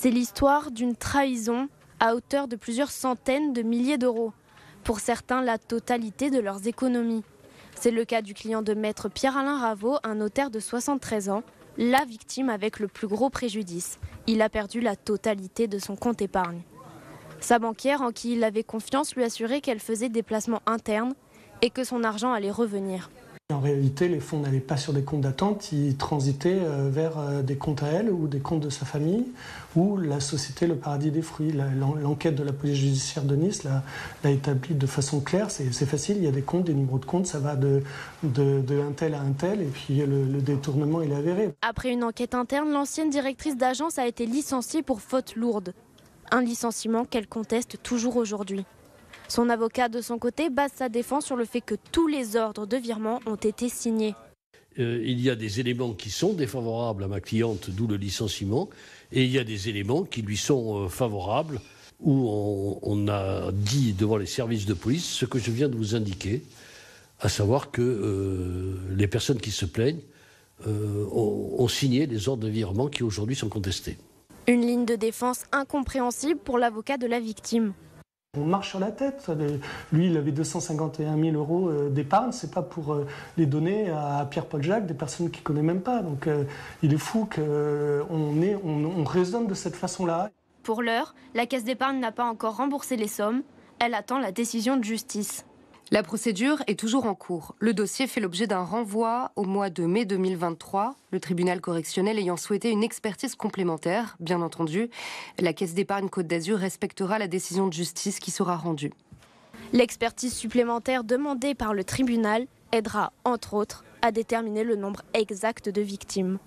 C'est l'histoire d'une trahison à hauteur de plusieurs centaines de milliers d'euros. Pour certains, la totalité de leurs économies. C'est le cas du client de maître Pierre-Alain Raveau, un notaire de 73 ans, la victime avec le plus gros préjudice. Il a perdu la totalité de son compte épargne. Sa banquière, en qui il avait confiance, lui assurait qu'elle faisait des placements internes et que son argent allait revenir. En réalité, les fonds n'allaient pas sur des comptes d'attente, ils transitaient vers des comptes à elle ou des comptes de sa famille ou la société Le Paradis des Fruits. L'enquête de la police judiciaire de Nice l'a établi de façon claire, c'est facile, il y a des comptes, des numéros de compte, ça va de un tel à un tel et puis le détournement il est avéré. Après une enquête interne, l'ancienne directrice d'agence a été licenciée pour faute lourde. Un licenciement qu'elle conteste toujours aujourd'hui. Son avocat, de son côté, base sa défense sur le fait que tous les ordres de virement ont été signés. Il y a des éléments qui sont défavorables à ma cliente, d'où le licenciement, et il y a des éléments qui lui sont favorables, où on a dit devant les services de police ce que je viens de vous indiquer, à savoir que les personnes qui se plaignent ont signé les ordres de virement qui aujourd'hui sont contestés. Une ligne de défense incompréhensible pour l'avocat de la victime. On marche sur la tête. Lui, il avait 251 000 euros d'épargne. C'est pas pour les donner à Pierre-Paul Jacques, des personnes qu'il connaît même pas. Donc, il est fou qu'on raisonne de cette façon-là. Pour l'heure, la caisse d'épargne n'a pas encore remboursé les sommes. Elle attend la décision de justice. La procédure est toujours en cours. Le dossier fait l'objet d'un renvoi au mois de mai 2023, le tribunal correctionnel ayant souhaité une expertise complémentaire. Bien entendu, la Caisse d'épargne Côte d'Azur respectera la décision de justice qui sera rendue. L'expertise supplémentaire demandée par le tribunal aidera, entre autres, à déterminer le nombre exact de victimes.